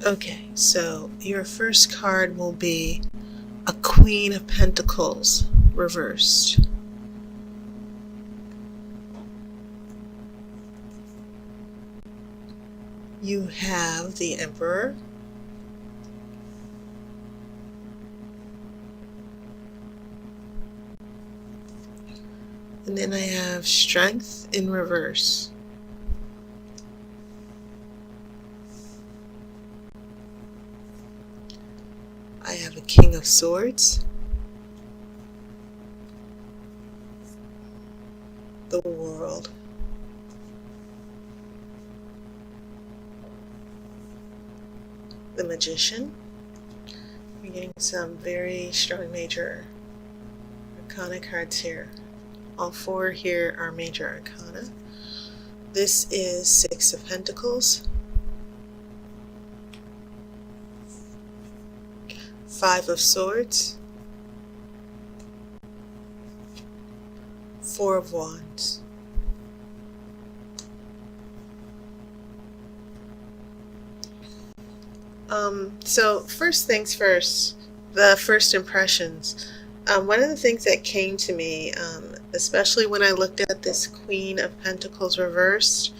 Okay, so your first card will be a Queen of Pentacles reversed. You have the Emperor. And then I have Strength in reverse. I have a King of Swords. The World. The Magician. We're getting some very strong major arcana cards here. All four here are major arcana. This is Six of Pentacles. Five of Swords. Four of Wands. So first things first, the first impressions. One of the things that came to me, especially when I looked at this Queen of Pentacles reversed,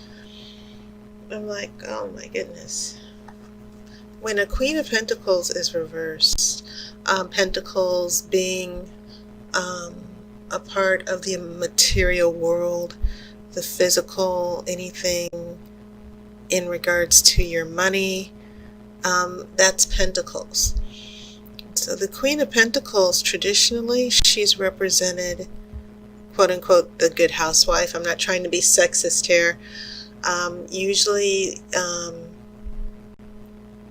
I'm like, oh my goodness. When a Queen of Pentacles is reversed, Pentacles being a part of the material world, the physical, anything in regards to your money, that's Pentacles. So the Queen of Pentacles, traditionally, she's represented, quote unquote, the good housewife. I'm not trying to be sexist here. Usually,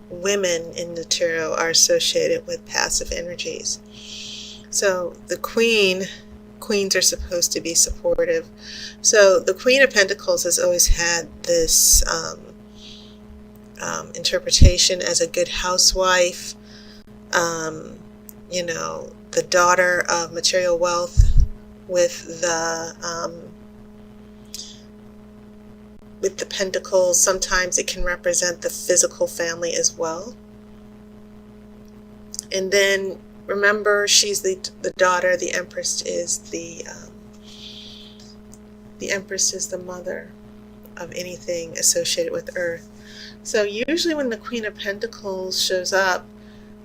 women in the tarot are associated with passive energies. So the queens are supposed to be supportive. So the Queen of Pentacles has always had this interpretation as a good housewife, you know, the daughter of material wealth with the pentacles. Sometimes it can represent the physical family as well. And then remember, she's the daughter. The Empress is the Empress is the mother of anything associated with Earth. So usually when the Queen of Pentacles shows up,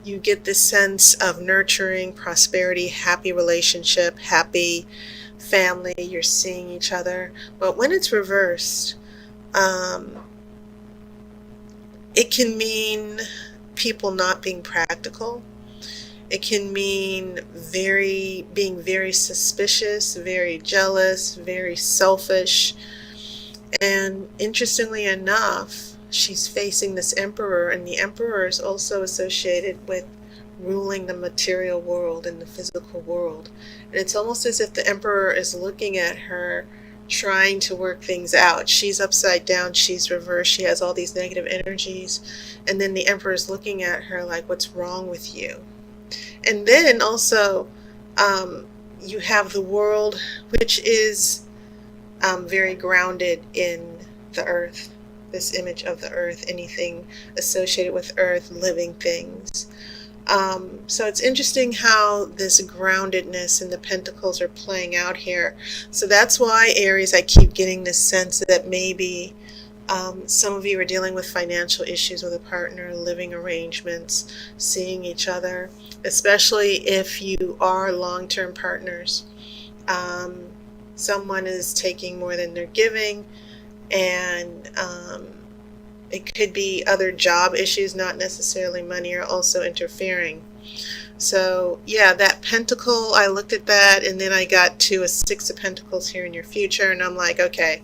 you get this sense of nurturing, prosperity, happy relationship, happy family. You're seeing each other. But when it's reversed, it can mean people not being practical. It can mean being very suspicious, very jealous, very selfish. And interestingly enough, she's facing this Emperor, and the Emperor is also associated with ruling the material world and the physical world. And it's almost as if the Emperor is looking at her, trying to work things out. She's upside down, she's reversed, she has all these negative energies, and then the Emperor is looking at her like, what's wrong with you? And then also, you have the world, which is very grounded in the earth. This image of the earth, anything associated with earth, living things. So it's interesting how this groundedness and the pentacles are playing out here. So that's why, Aries, I keep getting this sense that maybe some of you are dealing with financial issues with a partner, living arrangements, seeing each other, especially if you are long-term partners. Someone is taking more than they're giving, and it could be other job issues, not necessarily money, are also interfering. So yeah, that pentacle, I looked at that, and then I got to a Six of Pentacles here in your future, and I'm like, okay,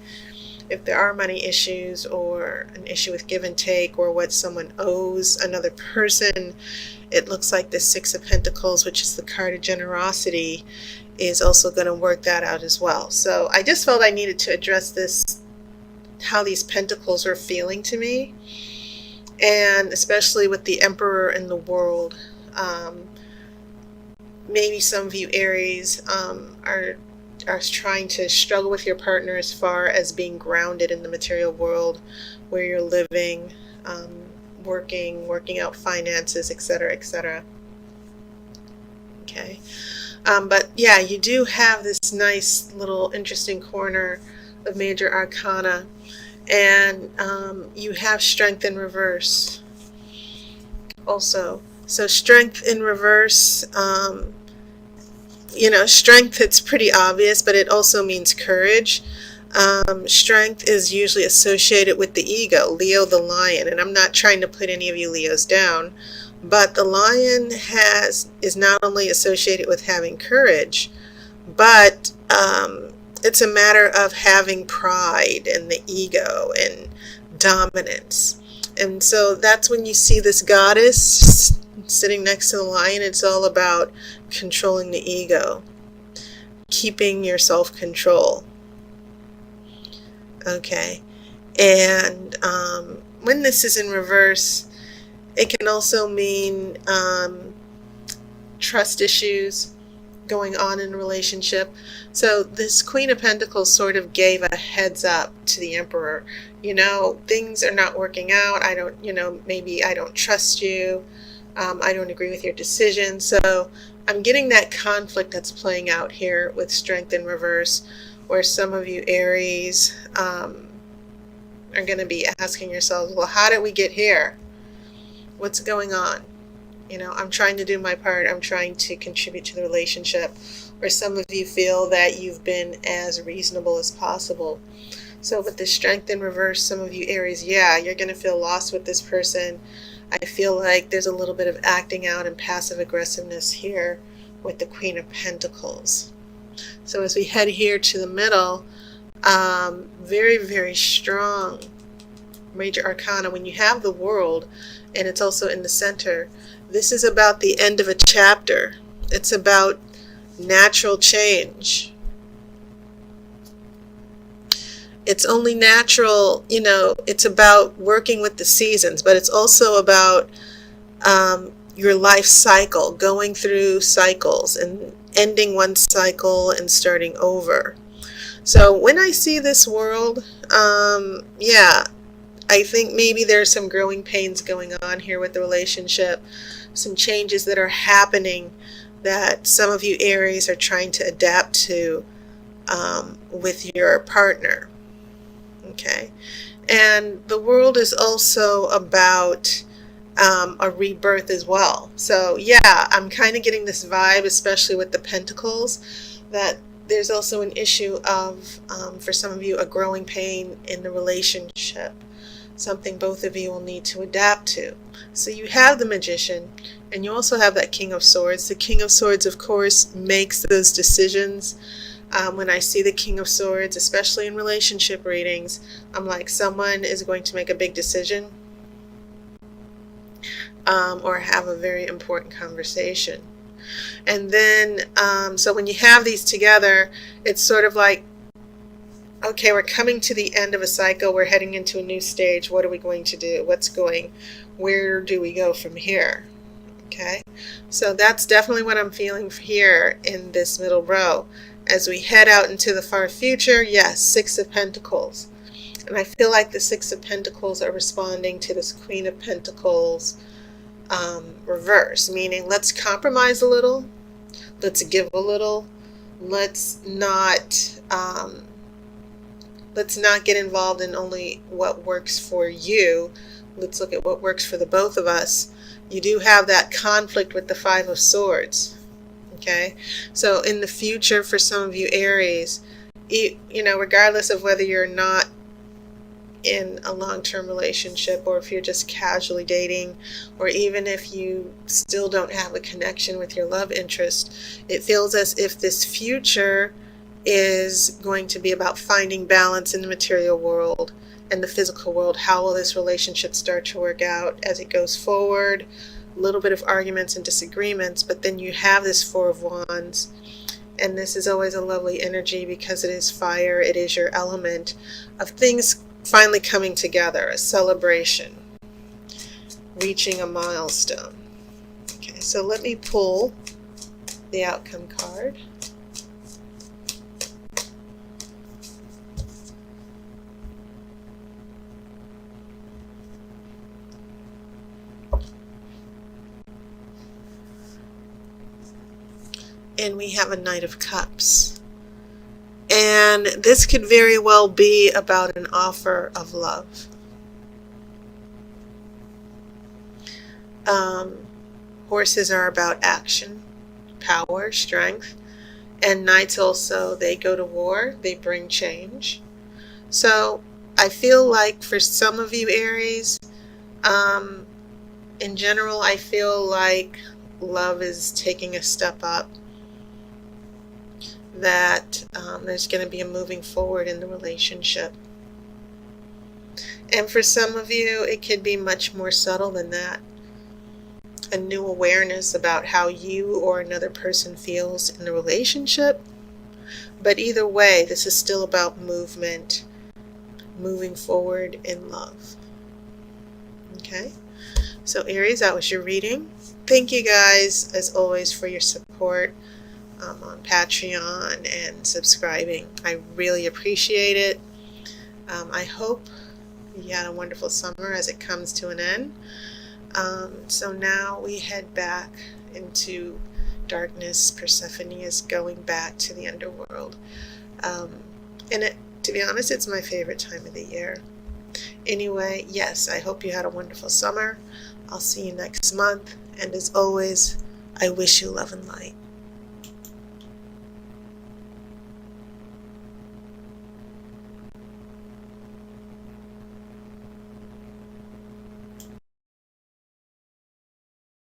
if there are money issues or an issue with give and take or what someone owes another person, it looks like the Six of Pentacles, which is the card of generosity, is also going to work that out as well. So I just felt I needed to address this, how these pentacles are feeling to me, and especially with the Emperor in the world. Maybe some of you, Aries, are trying to struggle with your partner as far as being grounded in the material world where you're living, working out finances, etc., etc. Okay. But yeah, you do have this nice little interesting corner of major arcana, and you have strength in reverse also. So strength in reverse, strength, it's pretty obvious, but it also means courage. Strength is usually associated with the ego, Leo the lion, and I'm not trying to put any of you Leos down, but the lion is not only associated with having courage, but it's a matter of having pride and the ego and dominance. And so that's when you see this goddess sitting next to the lion. It's all about controlling the ego, keeping your self-control. Okay. And when this is in reverse, it can also mean trust issues going on in a relationship. So this Queen of Pentacles sort of gave a heads up to the Emperor. Things are not working out. Maybe I don't trust you. I don't agree with your decision. So I'm getting that conflict that's playing out here with strength in reverse, where some of you Aries are going to be asking yourselves, well, how did we get here? What's going on? I'm trying to do my part. I'm trying to contribute to the relationship. Or some of you feel that you've been as reasonable as possible. So with the strength in reverse, some of you Aries, yeah, you're going to feel lost with this person. I feel like there's a little bit of acting out and passive aggressiveness here with the Queen of Pentacles. So as we head here to the middle, very, very strong major arcana. When you have the World, and it's also in the center, this is about the end of a chapter. It's about natural change. It's only natural, it's about working with the seasons, but it's also about your life cycle, going through cycles and ending one cycle and starting over. So when I see this World, yeah, I think maybe there's some growing pains going on here with the relationship, some changes that are happening that some of you Aries are trying to adapt to with your partner. Okay. And the World is also about a rebirth as well. So yeah, I'm kind of getting this vibe, especially with the Pentacles, that there's also an issue of, for some of you, a growing pain in the relationship. Something both of you will need to adapt to. So you have the Magician, and you also have that King of Swords. The King of Swords, of course, makes those decisions. When I see the King of Swords, especially in relationship readings, I'm like, someone is going to make a big decision or have a very important conversation. And then, so when you have these together, it's sort of like, okay, we're coming to the end of a cycle. We're heading into a new stage. What are we going to do? Where do we go from here? Okay, so that's definitely what I'm feeling here in this middle row. As we head out into the far future, yes, Six of Pentacles. And I feel like the Six of Pentacles are responding to this Queen of Pentacles reverse, meaning let's compromise a little, let's give a little, let's not get involved in only what works for you. Let's look at what works for the both of us. You do have that conflict with the Five of Swords. Okay, so in the future, for some of you Aries, regardless of whether you're not in a long-term relationship, or if you're just casually dating, or even if you still don't have a connection with your love interest, it feels as if this future is going to be about finding balance in the material world and the physical world. How will this relationship start to work out as it goes forward? A little bit of arguments and disagreements, but then you have this Four of Wands, and this is always a lovely energy because it is fire. It is your element of things finally coming together, a celebration, reaching a milestone. Okay, so let me pull the outcome card. and we have a Knight of Cups. And this could very well be about an offer of love. Horses are about action, power, strength. And knights also, they go to war, they bring change. So I feel like for some of you Aries, in general, I feel like love is taking a step up, that there's going to be a moving forward in the relationship. And for some of you, it could be much more subtle than that. A new awareness about how you or another person feels in the relationship. But either way, this is still about movement, moving forward in love. Okay? So Aries, that was your reading. Thank you guys, as always, for your support on Patreon and subscribing. I really appreciate it. I hope you had a wonderful summer as it comes to an end. So now we head back into darkness. Persephone is going back to the underworld. And to be honest, it's my favorite time of the year. Anyway, yes, I hope you had a wonderful summer. I'll see you next month. And as always, I wish you love and light.